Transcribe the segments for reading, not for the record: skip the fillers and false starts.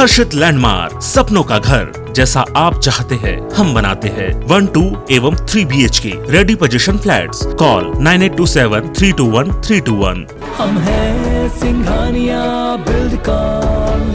हर्षित landmark, सपनों का घर जैसा आप चाहते हैं हम बनाते हैं। 1, 2 एवं 3 BHK ready position flats. Call 9827321321। हम हैं सिंघानिया बिल्डकॉन।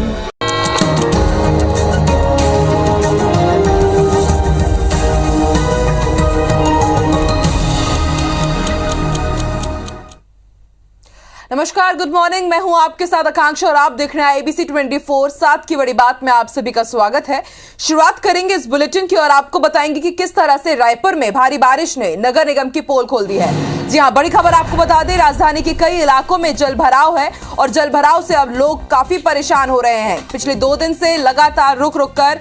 नमस्कार, गुड मॉर्निंग। मैं हूं आपके साथ आकांक्षा और आप देख रहे हैं ABC 24 7 की बड़ी बात में आप सभी का स्वागत है। शुरुआत करेंगे इस बुलेटिन की और आपको बताएंगे कि किस तरह से रायपुर में भारी बारिश ने नगर निगम की पोल खोल दी है। जी हां, बड़ी खबर आपको बता दें, राजधानी के कई इलाकों में जल भराव है और जल भराव से अब लोग काफी परेशान हो रहे हैं। पिछले 2 दिन से लगातार रुक रुक कर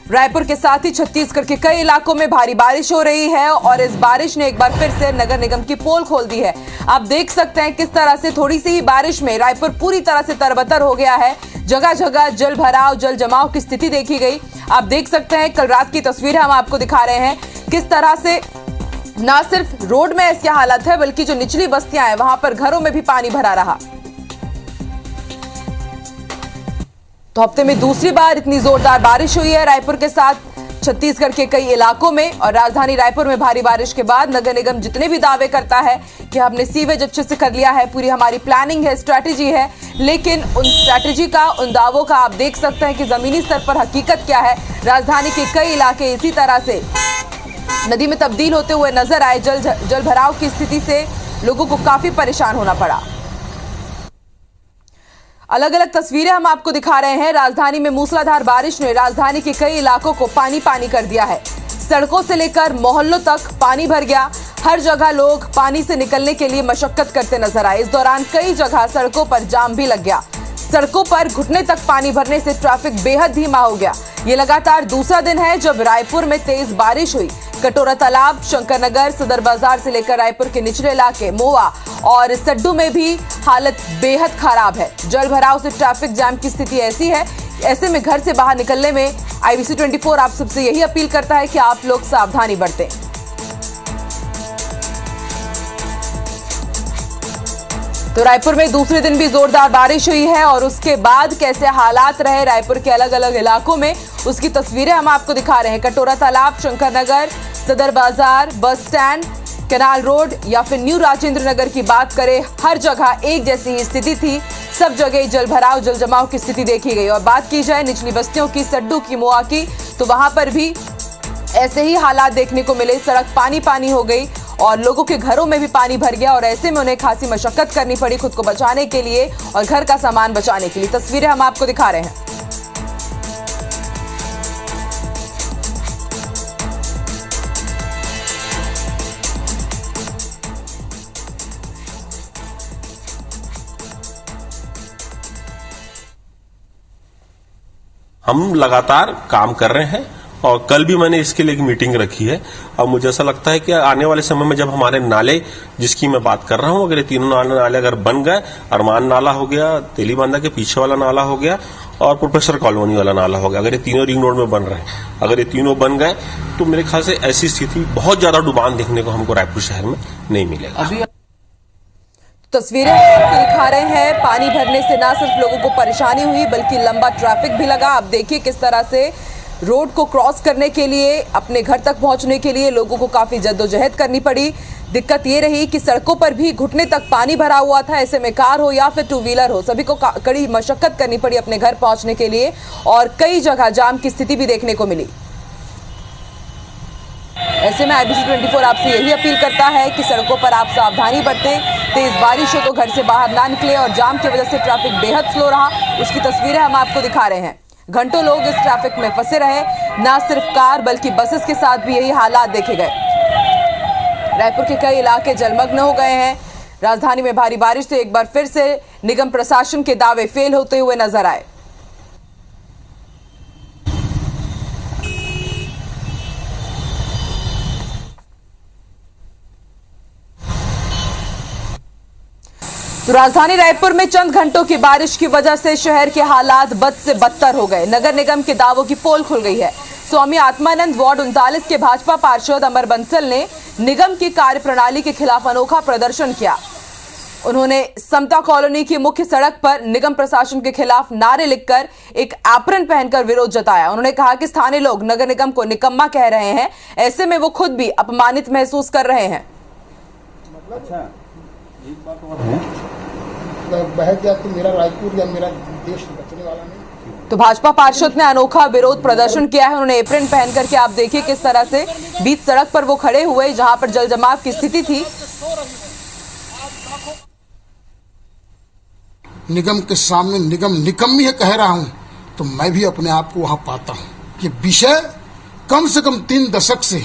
रायपुर के साथ ही छत्तीसगढ़ के कई इलाकों में भारी बारिश हो रही है और इस बारिश ने एक बार फिर से नगर निगम की पोल खोल दी है। आप देख सकते हैं किस तरह से थोड़ी सी ही बारिश में रायपुर पूरी तरह से तरबतर हो गया है। जगह जगह जल भराव, जल जमाव की स्थिति देखी गई। आप देख सकते हैं कल रात की तस्वीरें हम आपको दिखा रहे हैं किस तरह से न सिर्फ रोड में ऐसी हालत है बल्कि जो निचली बस्तियां हैं वहां पर घरों में भी पानी भरा रहा। तो हफ्ते में दूसरी बार इतनी जोरदार बारिश हुई है रायपुर के साथ छत्तीसगढ़ के कई इलाकों में और राजधानी रायपुर में भारी बारिश के बाद नगर निगम जितने भी दावे करता है कि हमने सीवेज अच्छे से कर लिया है, पूरी हमारी प्लानिंग है, स्ट्रैटेजी है, लेकिन उन स्ट्रैटेजी का, उन दावों का आप देख सकते हैं कि जमीनी स्तर पर हकीकत क्या है। राजधानी के कई इलाके इसी तरह से नदी में तब्दील होते हुए नजर आए। जल भराव की स्थिति से लोगों को काफी परेशान होना पड़ा। अलग अलग तस्वीरें हम आपको दिखा रहे हैं। राजधानी में मूसलाधार बारिश ने राजधानी के कई इलाकों को पानी पानी कर दिया है। सड़कों से लेकर मोहल्लों तक पानी भर गया। हर जगह लोग पानी से निकलने के लिए मशक्कत करते नजर आए। इस दौरान कई जगह सड़कों पर जाम भी लग गया। सड़कों पर घुटने तक पानी भरने से ट्रैफिक बेहद धीमा हो गया। ये लगातार दूसरा दिन है जब रायपुर में तेज बारिश हुई। कटोरा तालाब, शंकर नगर, सदर बाजार से लेकर रायपुर के निचले इलाके मोवा और सड्डू में भी हालत बेहद खराब है। जल भराव से ट्रैफिक जाम की स्थिति ऐसी है, ऐसे में घर से बाहर निकलने में ABC 24 आप सबसे यही अपील करता है कि आप लोग सावधानी बरतें। तो रायपुर में दूसरे दिन भी जोरदार बारिश हुई है और उसके बाद कैसे हालात रहे रायपुर के अलग अलग इलाकों में उसकी तस्वीरें हम आपको दिखा रहे हैं। कटोरा तालाब, शंकर नगर, सदर बाजार, बस स्टैंड, कैनाल रोड या फिर न्यू राजेंद्र नगर की बात करें, हर जगह एक जैसी ही स्थिति थी। सब जगह जल भराव, जल जमाव की स्थिति देखी गई। और बात की जाए निचली बस्तियों की, सड्डू की, मोआ की, तो वहां पर भी ऐसे ही हालात देखने को मिले। सड़क पानी पानी हो गई और लोगों के घरों में भी पानी भर गया और ऐसे में उन्हें खासी मशक्कत करनी पड़ी खुद को बचाने के लिए और घर का सामान बचाने के लिए। तस्वीरें हम आपको दिखा रहे हैं। हम लगातार काम कर रहे हैं और कल भी मैंने इसके लिए एक मीटिंग रखी है। अब मुझे ऐसा लगता है कि आने वाले समय में जब हमारे नाले जिसकी मैं बात कर रहा हूं, अगर ये तीनों नाले अगर बन गए, अरमान नाला हो गया, तेलीबांधा के पीछे वाला नाला हो गया और प्रोफेसर कॉलोनी वाला नाला हो गया, अगर ये तीनों रिंग रोड में बन रहे हैं, अगर ये तीनों बन गए तो मेरे ख्याल से ऐसी स्थिति बहुत ज्यादा डुबान देखने को हमको रायपुर शहर में नहीं मिलेगा। तस्वीरें आपको दिखा रहे हैं। पानी भरने से ना सिर्फ लोगों को परेशानी हुई बल्कि लंबा ट्रैफिक भी लगा। आप देखिए किस तरह से रोड को क्रॉस करने के लिए, अपने घर तक पहुंचने के लिए लोगों को काफी जद्दोजहद करनी पड़ी। दिक्कत ये रही कि सड़कों पर भी घुटने तक पानी भरा हुआ था। ऐसे में कार हो या फिर 2 व्हीलर हो, सभी को कड़ी मशक्कत करनी पड़ी अपने घर पहुंचने के लिए और कई जगह जाम की स्थिति भी देखने को मिली। ऐसे में ABC 24 आपसे यही अपील करता है कि सड़कों पर आप सावधानी बरतें। तेज बारिश हो तो घर से बाहर ना निकले और जाम की वजह से ट्रैफिक बेहद स्लो रहा, उसकी तस्वीरें हम आपको दिखा रहे हैं। घंटों लोग इस ट्रैफिक में फंसे रहे। ना सिर्फ कार बल्कि बसेस के साथ भी यही हालात देखे गए। रायपुर के कई इलाके जलमग्न हो गए हैं। राजधानी में भारी बारिश से एक बार फिर से निगम प्रशासन के दावे फेल होते हुए नजर आए। तो राजधानी रायपुर में चंद घंटों की बारिश की वजह से शहर के हालात बद से बदतर हो गए। नगर निगम के दावों की पोल खुल गई है। स्वामी आत्मानंद वार्ड 39 के भाजपा पार्षद अमर बंसल ने निगम की कार्यप्रणाली के खिलाफ अनोखा प्रदर्शन किया। उन्होंने समता कॉलोनी की मुख्य सड़क पर निगम प्रशासन के खिलाफ नारे लिखकर एक एप्रन पहनकर विरोध जताया। उन्होंने कहा कि स्थानीय लोग नगर निगम को निकम्मा कह रहे हैं, ऐसे में वो खुद भी अपमानित महसूस कर रहे हैं। बह गया तो मेरा रायपुर या मेरा देश बचने वाला नहीं। तो भाजपा पार्षद ने अनोखा विरोध प्रदर्शन किया है। उन्होंने एप्रन पहन करके, आप देखिए किस तरह से बीच सड़क पर वो खड़े हुए, जहां पर जल जमाव की स्थिति थी। निगम के सामने निगम निकम्मी है कह रहा हूं, तो मैं भी अपने आप को वहां पाता हूं। ये विषय कम से कम 3 दशक से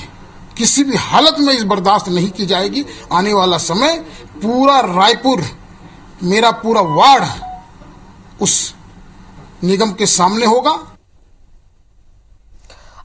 किसी भी हालत में इस बर्दाश्त नहीं की जाएगी। आने वाला समय पूरा रायपुर, मेरा पूरा वार्ड उस निगम के सामने होगा।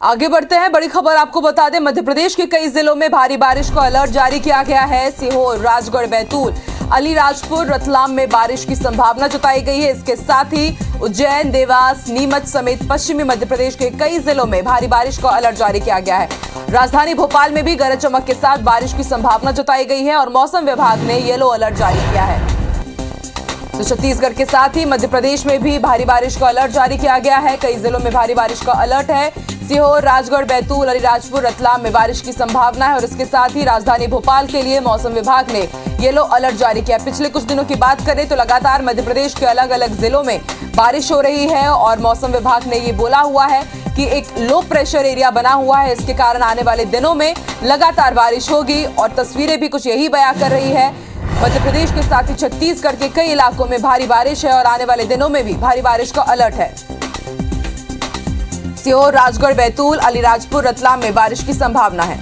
आगे बढ़ते हैं, बड़ी खबर आपको बता दें, मध्य प्रदेश के कई जिलों में भारी बारिश का अलर्ट जारी किया गया है। सीहोर, राजगढ़, बैतूल, अलीराजपुर, रतलाम में बारिश की संभावना जताई गई है। इसके साथ ही उज्जैन, देवास, नीमच समेत पश्चिमी मध्य प्रदेश के कई जिलों में भारी बारिश का अलर्ट जारी किया गया है। राजधानी भोपाल में भी गरज चमक के साथ बारिश की संभावना जताई गई है और मौसम विभाग ने येलो अलर्ट जारी किया है। तो छत्तीसगढ़ के साथ ही मध्य प्रदेश में भी भारी बारिश का अलर्ट जारी किया गया है। कई जिलों में भारी बारिश का अलर्ट है। सीहोर, राजगढ़, बैतूल, अलीराजपुर, रतलाम में बारिश की संभावना है और इसके साथ ही राजधानी भोपाल के लिए मौसम विभाग ने येलो अलर्ट जारी किया। पिछले कुछ दिनों की बात करें तो लगातार मध्य प्रदेश के अलग अलग जिलों में बारिश हो रही है और मौसम विभाग ने ये बोला हुआ है कि एक लो प्रेशर एरिया बना हुआ है। इसके कारण आने वाले दिनों में लगातार बारिश होगी और तस्वीरें भी कुछ यही बयां कर रही है। मध्य प्रदेश के साथ ही छत्तीसगढ़ के कई इलाकों में भारी बारिश है और आने वाले दिनों में भी भारी बारिश का अलर्ट है। सीहोर, राजगढ़, बैतूल, अलीराजपुर, रतलाम में बारिश की संभावना है।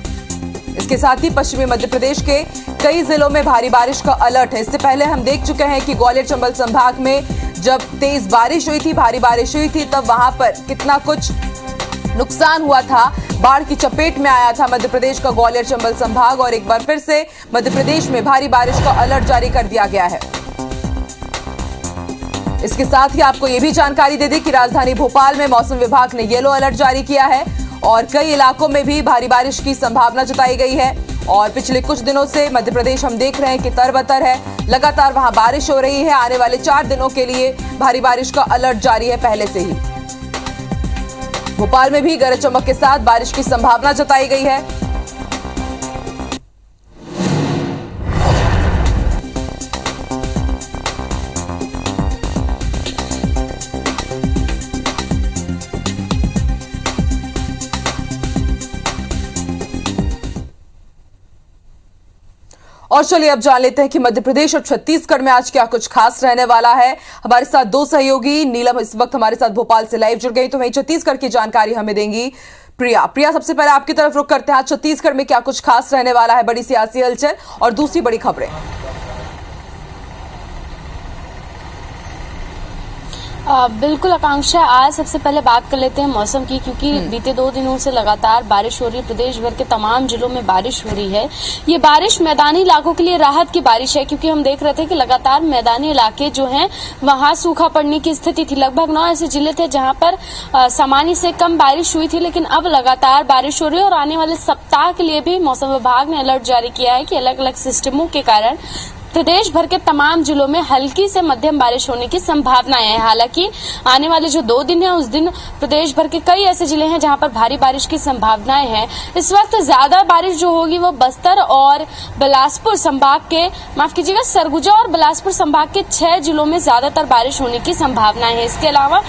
इसके साथ ही पश्चिमी मध्य प्रदेश के कई जिलों में भारी बारिश का अलर्ट है। इससे पहले हम देख चुके हैं कि ग्वालियर चंबल संभाग में जब तेज बारिश हुई थी, भारी बारिश हुई थी, तब वहां पर कितना कुछ नुकसान हुआ था। बाढ़ की चपेट में आया था मध्य प्रदेश का ग्वालियर चंबल संभाग और एक बार फिर से मध्य प्रदेश में भारी बारिश का अलर्ट जारी कर दिया गया है। इसके साथ ही आपको यह भी जानकारी दे दें कि राजधानी भोपाल में मौसम विभाग ने येलो अलर्ट जारी किया है और कई इलाकों में भी भारी बारिश की संभावना जताई गई है। और पिछले कुछ दिनों से मध्य प्रदेश हम देख रहे हैं कि तरबतर है, लगातार वहां बारिश हो रही है। आने वाले 4 दिनों के लिए भारी बारिश का अलर्ट जारी है पहले से ही। भोपाल में भी गरज चमक के साथ बारिश की संभावना जताई गई है। और चलिए अब जान लेते हैं कि मध्य प्रदेश और छत्तीसगढ़ में आज क्या कुछ खास रहने वाला है। हमारे साथ 2 सहयोगी, नीलम इस वक्त हमारे साथ भोपाल से लाइव जुड़ गई, तो वहीं छत्तीसगढ़ की जानकारी हमें देंगी प्रिया। सबसे पहले आपकी तरफ रुख करते हैं, आज छत्तीसगढ़ में क्या कुछ खास रहने वाला है, बड़ी सियासी हलचल और दूसरी बड़ी खबरें। बिल्कुल आकांक्षा, आज सबसे पहले बात कर लेते हैं मौसम की, क्योंकि बीते 2 दिनों से लगातार बारिश हो रही है। प्रदेश भर के तमाम जिलों में बारिश हो रही है। ये बारिश मैदानी इलाकों के लिए राहत की बारिश है, क्योंकि हम देख रहे थे कि लगातार मैदानी इलाके जो हैं वहां सूखा पड़ने की स्थिति थी। लगभग 9 ऐसे जिले थे जहां पर सामान्य से कम बारिश हुई थी, लेकिन अब लगातार बारिश हो रही है और आने वाले सप्ताह के लिए भी मौसम विभाग ने अलर्ट जारी किया है कि अलग अलग सिस्टमों के कारण प्रदेश भर के तमाम जिलों में हल्की से मध्यम बारिश होने की संभावनाएं हैं। हालांकि आने वाले जो 2 दिन हैं उस दिन प्रदेश भर के कई ऐसे जिले हैं जहां पर भारी बारिश की संभावनाएं हैं। इस वक्त ज्यादा बारिश जो होगी वो बस्तर और बिलासपुर संभाग के, माफ कीजिएगा, सरगुजा और बिलासपुर संभाग के 6 जिलों में ज्यादातर बारिश होने की संभावनाएं हैं। इसके अलावा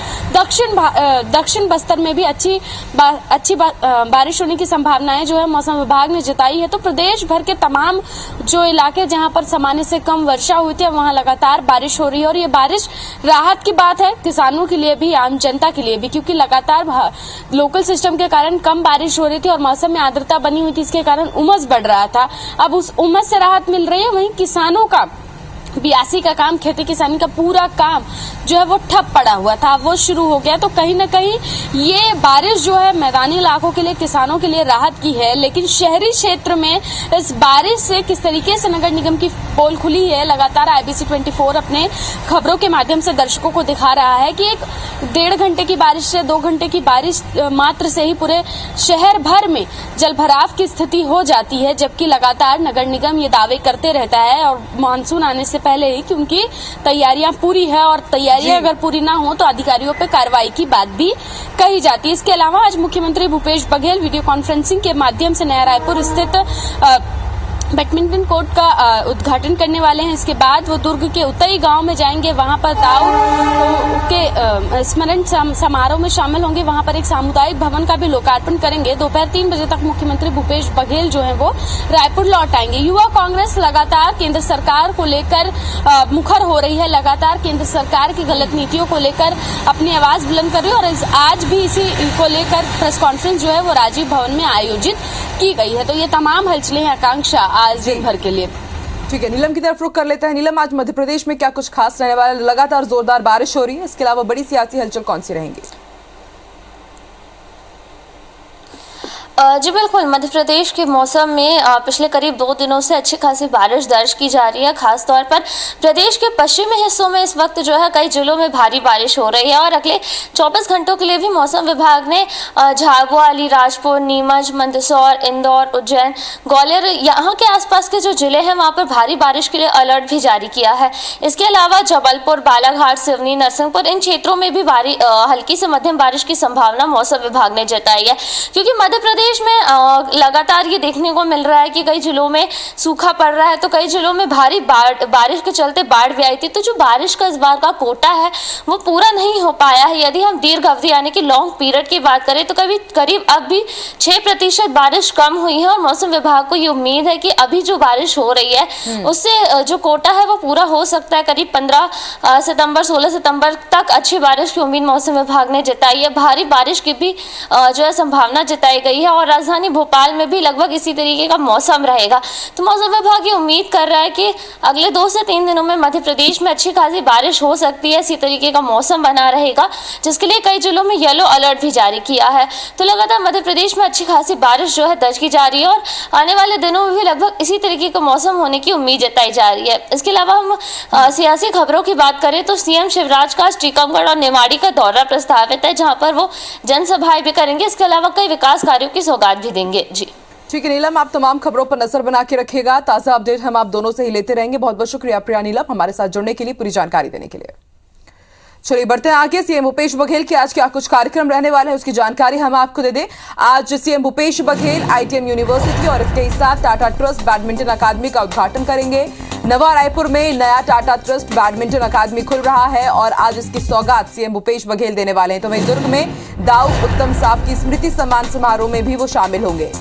दक्षिण बस्तर में भी अच्छी बारिश होने की संभावनाएं जो है मौसम विभाग ने जताई है। तो प्रदेश भर के तमाम जो इलाके जहां पर सामान्य से कम वर्षा हुई थी, वहां लगातार बारिश हो रही है और ये बारिश राहत की बात है किसानों के लिए भी, आम जनता के लिए भी, क्योंकि लगातार लोकल सिस्टम के कारण कम बारिश हो रही थी और मौसम में आर्द्रता बनी हुई थी। इसके कारण उमस बढ़ रहा था। अब उस उमस से राहत मिल रही है। वहीं किसानों का बियासी का काम, खेती किसानी का पूरा काम जो है वो ठप पड़ा हुआ था, वो शुरू हो गया। तो कहीं ना कहीं ये बारिश जो है मैदानी इलाकों के लिए, किसानों के लिए राहत की है। लेकिन शहरी क्षेत्र में इस बारिश से किस तरीके से नगर निगम की पोल खुली है। लगातार IBC 24 अपने खबरों के माध्यम से दर्शकों को दिखा रहा है कि एक 1.5 घंटे की बारिश से 2 घंटे की बारिश मात्र से ही पूरे शहर भर में जलभराव की स्थिति हो जाती है, जबकि लगातार नगर निगम ये दावे करते रहता है और मानसून आने से पहले ही कि उनकी तैयारियां पूरी है और तैयारियां अगर पूरी ना हो तो अधिकारियों पर कार्रवाई की बात भी कही जाती है। इसके अलावा आज मुख्यमंत्री भूपेश बघेल वीडियो कॉन्फ्रेंसिंग के माध्यम से नया रायपुर स्थित बैडमिंटन कोर्ट का उद्घाटन करने वाले हैं। इसके बाद वो दुर्ग के उतई गांव में जाएंगे, वहां पर दाऊ के स्मरण समारोह में शामिल होंगे, वहां पर एक सामुदायिक भवन का भी लोकार्पण करेंगे। दोपहर 3 बजे तक मुख्यमंत्री भूपेश बघेल जो है वो रायपुर लौट आएंगे। युवा कांग्रेस लगातार केंद्र सरकार को लेकर मुखर हो रही है, लगातार केंद्र सरकार की गलत नीतियों को लेकर अपनी आवाज बुलंद कर रही है और आज भी इसी को लेकर प्रेस कॉन्फ्रेंस जो है वो राजीव भवन में आयोजित की गई है। तो ये तमाम हलचलें हैं आकांक्षा आज दिन भर के लिए। ठीक है, नीलम की तरफ रुख कर लेते हैं। नीलम, आज मध्य प्रदेश में क्या कुछ खास रहने वाला है? लगातार जोरदार बारिश हो रही है, इसके अलावा बड़ी सियासी हलचल कौन सी रहेंगी? जी बिल्कुल, मध्य प्रदेश के मौसम में पिछले करीब 2 दिनों से अच्छी खासी बारिश दर्ज की जा रही है। खास तौर पर प्रदेश के पश्चिमी हिस्सों में इस वक्त जो है कई जिलों में भारी बारिश हो रही है और अगले 24 घंटों के लिए भी मौसम विभाग ने झाबुआ, अलीराजपुर, नीमच, मंदसौर, इंदौर, उज्जैन, ग्वालियर यहाँ के आसपास के जो जिले हैं वहाँ पर भारी बारिश के लिए अलर्ट भी जारी किया है। इसके अलावा जबलपुर, बालाघाट, सिवनी, नरसिंहपुर इन क्षेत्रों में भी हल्की से मध्यम बारिश की संभावना मौसम विभाग ने जताई है, क्योंकि मध्य प्रदेश में लगातार ये देखने को मिल रहा है कि कई जिलों में सूखा पड़ रहा है तो कई जिलों में भारी बारिश के चलते बाढ़ भी आई थी। तो जो बारिश का इस बार का कोटा है वो पूरा नहीं हो पाया है। यदि हम दीर्घ अवधि यानी कि लॉन्ग पीरियड की बात करें तो करीब अब भी 6% बारिश कम हुई है और मौसम विभाग को ये उम्मीद है कि अभी जो बारिश हो रही है उससे जो कोटा है वो पूरा हो सकता है। करीब 15 सितंबर 16 सितंबर तक अच्छी बारिश की उम्मीद मौसम विभाग ने जताई है। भारी बारिश की भी जो है संभावना जताई गई है और राजधानी भोपाल में भी लगभग इसी तरीके का मौसम रहेगा। तो मौसम विभाग ये उम्मीद कर रहा है कि अगले 2 से 3 दिनों में मध्य प्रदेश में अच्छी खासी बारिश हो सकती है, इसी तरीके का मौसम बना रहेगा, जिसके लिए कई जिलों में येलो अलर्ट भी जारी किया है। तो लगातार मध्य प्रदेश में अच्छी खासी बारिश जो है दर्ज की जा रही है और आने वाले दिनों में भी लगभग इसी तरीके का मौसम होने की उम्मीद जताई जा रही है। इसके अलावा हम सियासी खबरों की बात करें तो सीएम शिवराज का टीकमगढ़ और निमाड़ी का दौरा प्रस्तावित है, जहां पर वो जनसभाएं भी करेंगे। इसके अलावा कई विकास कार्यों की सौगात भी देंगे। जी ठीक है नीलम, आप तमाम खबरों पर नजर बना के रखिएगा। ताजा अपडेट हम आप दोनों से ही लेते रहेंगे। बहुत बहुत शुक्रिया प्रिया नीलम, हमारे साथ जुड़ने के लिए, पूरी जानकारी देने के लिए। चलिए बढ़ते हैं आगे। सीएम भूपेश बघेल के आज क्या कुछ कार्यक्रम रहने वाले हैं उसकी जानकारी हम आपको दे दें। आज CM Bhupesh Baghel ITM university और इसके साथ टाटा ट्रस्ट बैडमिंटन अकादमी का उद्घाटन करेंगे। नवा रायपुर में नया टाटा ट्रस्ट बैडमिंटन अकादमी खुल रहा है और आज इसकी सौगात सीएम भूपेश बघेल देने वाले हैं। तो वहीं दुर्ग में दाऊ उत्तम साफ की स्मृति सम्मान समारोह में भी वो शामिल होंगे।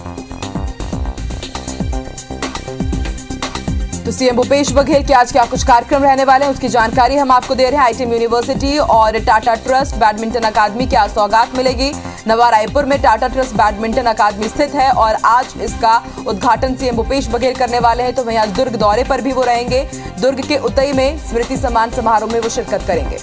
तो सीएम भूपेश बघेल के आज क्या कुछ कार्यक्रम रहने वाले हैं उसकी जानकारी हम आपको दे रहे हैं। ITM यूनिवर्सिटी और टाटा ट्रस्ट बैडमिंटन अकादमी की आज सौगात मिलेगी। नवा रायपुर में टाटा ट्रस्ट बैडमिंटन अकादमी स्थित है और आज इसका उद्घाटन सीएम भूपेश बघेल करने वाले हैं। तो वहीं आज दुर्ग दौरे पर भी वो रहेंगे। दुर्ग के उतई में स्मृति सम्मान समारोह में वो शिरकत करेंगे।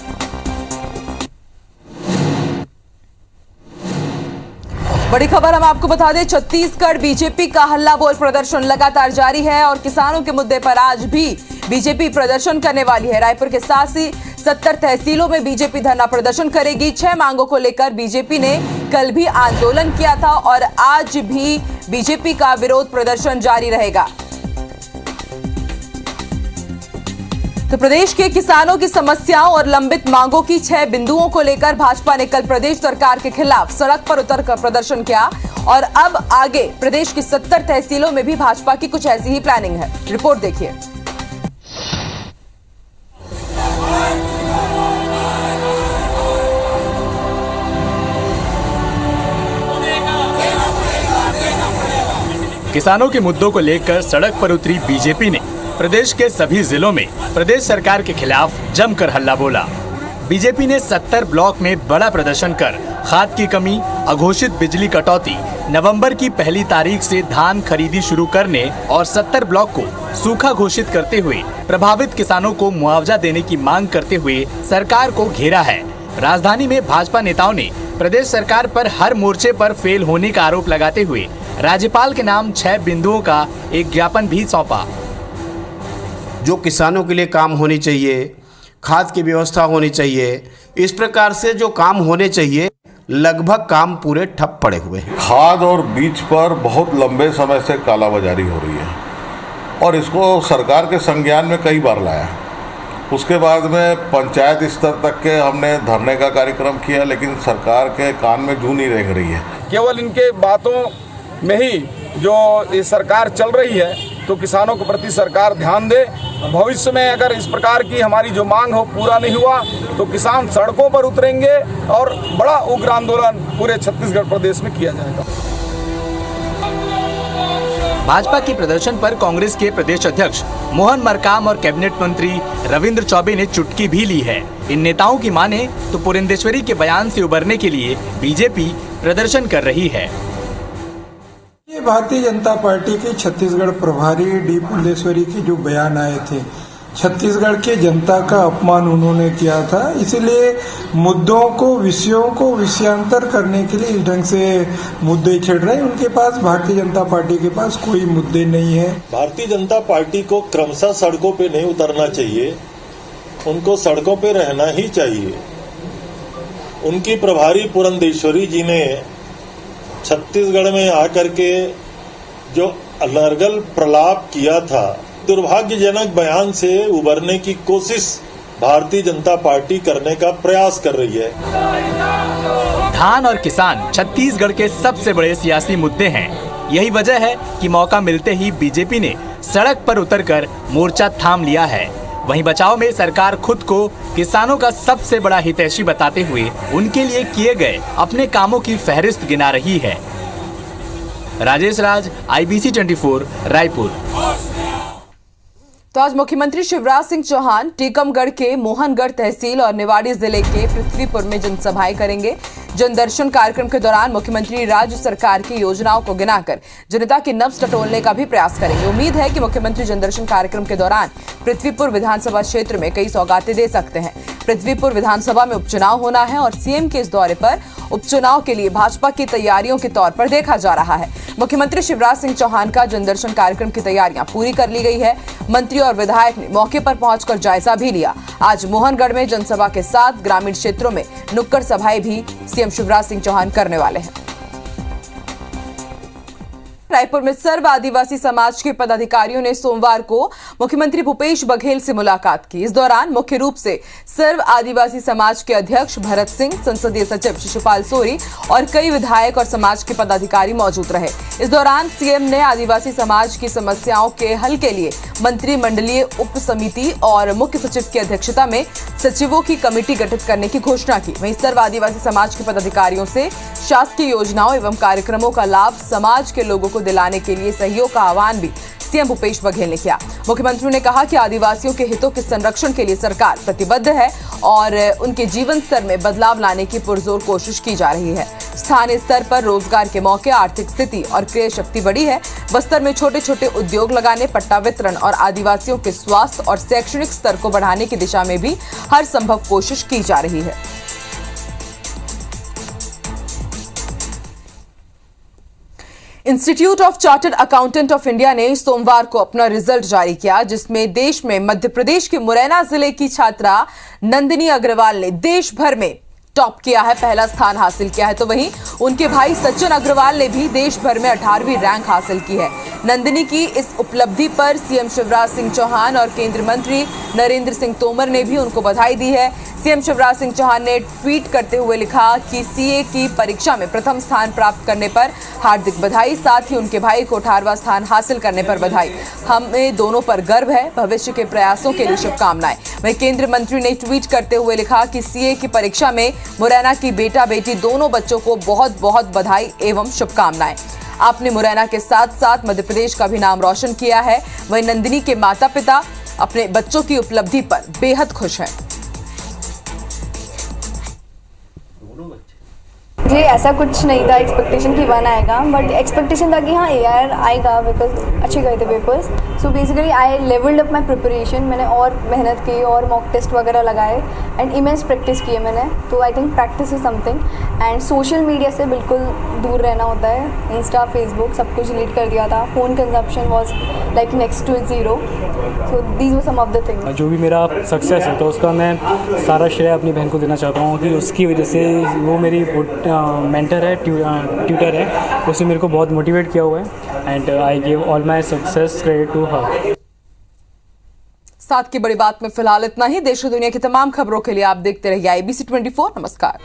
बड़ी खबर हम आपको बता दें, छत्तीसगढ़ बीजेपी का हल्ला बोल प्रदर्शन लगातार जारी है और किसानों के मुद्दे पर आज भी बीजेपी प्रदर्शन करने वाली है। रायपुर के साथ ही 70 तहसीलों में बीजेपी धरना प्रदर्शन करेगी। 6 मांगों को लेकर बीजेपी ने कल भी आंदोलन किया था और आज भी बीजेपी का विरोध प्रदर्शन जारी रहेगा। तो प्रदेश के किसानों की समस्याओं और लंबित मांगों की 6 बिंदुओं को लेकर भाजपा ने कल प्रदेश सरकार के खिलाफ सड़क पर उतरकर प्रदर्शन किया और अब आगे प्रदेश की 70 तहसीलों में भी भाजपा की कुछ ऐसी ही प्लानिंग है। रिपोर्ट देखिए। किसानों के मुद्दों को लेकर सड़क पर उतरी बीजेपी ने प्रदेश के सभी जिलों में प्रदेश सरकार के खिलाफ जमकर हल्ला बोला। बीजेपी ने 70 ब्लॉक में बड़ा प्रदर्शन कर खाद की कमी, अघोषित बिजली कटौती, नवंबर की 1 तारीख से धान खरीदी शुरू करने और 70 ब्लॉक को सूखा घोषित करते हुए प्रभावित किसानों को मुआवजा देने की मांग करते हुए सरकार को घेरा है। राजधानी में भाजपा नेताओं ने प्रदेश सरकार पर हर मोर्चे पर फेल होने का आरोप लगाते हुए राज्यपाल के नाम 6 बिंदुओं का एक ज्ञापन भी सौंपा। जो किसानों के लिए काम होनी चाहिए, खाद की व्यवस्था होनी चाहिए, इस प्रकार से जो काम होने चाहिए लगभग काम पूरे ठप पड़े हुए हैं। खाद और बीज पर बहुत लंबे समय से कालाबाजारी हो रही है और इसको सरकार के संज्ञान में कई बार लाया। उसके बाद में पंचायत स्तर तक के हमने धरने का कार्यक्रम किया, लेकिन सरकार के कान में जू नहीं रेंग रही है। केवल इनके बातों में ही जो ये सरकार चल रही है, तो किसानों के प्रति सरकार ध्यान दे। भविष्य में अगर इस प्रकार की हमारी जो मांग हो पूरा नहीं हुआ तो किसान सड़कों पर उतरेंगे और बड़ा उग्र आंदोलन पूरे छत्तीसगढ़ प्रदेश में किया जाएगा। भाजपा के प्रदर्शन पर कांग्रेस के प्रदेश अध्यक्ष मोहन मरकाम और कैबिनेट मंत्री रविंद्र चौबे ने चुटकी भी ली है। इन नेताओं की माने तो पुरंदेश्वरी के बयान से उबरने के लिए बीजेपी प्रदर्शन कर रही है। ये भारतीय जनता पार्टी के छत्तीसगढ़ प्रभारी डी पुरंदेश्वरी के जो बयान आए थे, छत्तीसगढ़ के जनता का अपमान उन्होंने किया था, इसलिए मुद्दों को विषयों को विषयांतर करने के लिए इस ढंग से मुद्दे छेड़ रहे हैं। उनके पास, भारतीय जनता पार्टी के पास कोई मुद्दे नहीं है। भारतीय जनता पार्टी को क्रमशः सड़कों पे नहीं उतरना चाहिए, उनको सड़कों पे रहना ही चाहिए। उनकी प्रभारी पुरंदेश्वरी जी ने छत्तीसगढ़ में आकर के जो अनर्गल प्रलाप किया था, दुर्भाग्यजनक बयान से उबरने की कोशिश भारतीय जनता पार्टी करने का प्रयास कर रही है। धान और किसान छत्तीसगढ़ के सबसे बड़े सियासी मुद्दे हैं। यही वजह है कि मौका मिलते ही बीजेपी ने सड़क पर उतरकर मोर्चा थाम लिया है। वहीं बचाव में सरकार खुद को किसानों का सबसे बड़ा हितैषी बताते हुए उनके लिए किए गए अपने कामों की फहरिस्त गिना रही है। राजेश राज, IBC 24, रायपुर। तो आज मुख्यमंत्री शिवराज सिंह चौहान टीकमगढ़ के मोहनगढ़ तहसील और निवाड़ी जिले के पृथ्वीपुर में जनसभाएं करेंगे। जनदर्शन कार्यक्रम के दौरान मुख्यमंत्री राज्य सरकार की योजनाओं को गिनाकर जनता की नब्ज टटोलने का भी प्रयास करेंगे। उम्मीद है कि मुख्यमंत्री जनदर्शन कार्यक्रम के दौरान पृथ्वीपुर विधानसभा क्षेत्र में कई सौगातें दे सकते हैं। पृथ्वीपुर विधानसभा में उपचुनाव होना है और सीएम के इस दौरे पर उपचुनाव के लिए भाजपा की तैयारियों के तौर पर देखा जा रहा है। मुख्यमंत्री शिवराज सिंह चौहान का जनदर्शन कार्यक्रम की तैयारियां पूरी कर ली गई है। मंत्री और विधायक ने मौके पर पहुंचकर जायजा भी लिया। आज मोहनगढ़ में जनसभा के साथ ग्रामीण क्षेत्रों में नुक्कड़ सभाएं भी सीएम शिवराज सिंह चौहान करने वाले हैं। रायपुर में सर्व आदिवासी समाज के पदाधिकारियों ने सोमवार को मुख्यमंत्री भूपेश बघेल से मुलाकात की। इस दौरान मुख्य रूप से सर्व आदिवासी समाज के अध्यक्ष भरत सिंह, संसदीय सचिव शिशुपाल सोरी और कई विधायक और समाज के पदाधिकारी मौजूद रहे। इस दौरान सीएम ने आदिवासी समाज की समस्याओं के हल के लिए मंत्रिमंडलीय उप समिति और मुख्य सचिव की अध्यक्षता में सचिवों की कमेटी गठित करने की घोषणा की। वहीं सर्व आदिवासी समाज के पदाधिकारियों से शासकीय योजनाओं एवं कार्यक्रमों का लाभ समाज के लोगों को दिलाने के लिए सहयोग का आह्वान भी सीएम भूपेश बघेल ने किया। मुख्यमंत्री ने कहा कि आदिवासियों के हितों के संरक्षण के लिए सरकार प्रतिबद्ध है और उनके जीवन स्तर में बदलाव लाने की पुरजोर कोशिश की जा रही है। स्थानीय स्तर पर रोजगार के मौके, आर्थिक स्थिति और क्रय शक्ति बढ़ी है। बस्तर में छोटे छोटे उद्योग लगाने, पट्टा वितरण और आदिवासियों के स्वास्थ्य और शैक्षणिक स्तर को बढ़ाने की दिशा में भी हर संभव कोशिश की जा रही है। Institute of chartered accountant of India ने सोमवार को अपना रिजल्ट जारी किया, जिसमें देश में मध्य प्रदेश के मुरैना जिले की छात्रा नंदिनी अग्रवाल ने देश भर में टॉप किया है, पहला स्थान हासिल किया है। तो वहीं उनके भाई सचिन अग्रवाल ने भी देश भर में 18वीं रैंक हासिल की है। नंदिनी की इस उपलब्धि पर सीएम शिवराज सिंह चौहान और केंद्रीय मंत्री नरेंद्र सिंह तोमर ने भी उनको बधाई दी है। सीएम शिवराज सिंह चौहान ने ट्वीट करते हुए लिखा कि सीए की परीक्षा में प्रथम स्थान प्राप्त करने पर हार्दिक बधाई, साथ ही उनके भाई को 18वां स्थान हासिल करने पर बधाई। हमें दोनों पर गर्व है, भविष्य के प्रयासों के लिए शुभकामनाएं। वहीं केंद्रीय मंत्री ने ट्वीट करते हुए लिखा कि सीए की परीक्षा में मुरैना की बेटा बेटी दोनों बच्चों को बहुत बहुत बधाई एवं शुभकामनाएं। आपने मुरैना के साथ साथ मध्य प्रदेश का भी नाम रोशन किया है। वहीं नंदिनी के माता पिता अपने बच्चों की उपलब्धि पर बेहद खुश हैं। बेसिकली ऐसा कुछ नहीं था एक्सपेक्टेशन कि 1 आएगा, बट एक्सपेक्टेशन था कि हाँ AR आएगा बिकॉज अच्छे गए थे papers. So basically I levelled up my preparation, मैंने और मेहनत की और मॉक टेस्ट वगैरह लगाए एंड इमेंस प्रैक्टिस की है मैंने। तो I think practice is something and social media से बिल्कुल दूर रहना होता है। इंस्टा फेसबुक सब कुछ डिलीट कर दिया था। Phone consumption was like next to 0। So these were some of the things. जो भी मेरा सक्सेस है तो उसका मैं सारा श्रेय अपनी बहन को देना चाहता हूँ कि उसकी वजह से वो मेरी मेंटर है, ट्यूटर है, उसने मेरे को बहुत मोटिवेट किया हुआ है and I give all my success credit to her. साथ की बड़ी बात में फिलहाल इतना ही। देश और दुनिया की तमाम खबरों के लिए आप देखते रहिए ABC 24। नमस्कार।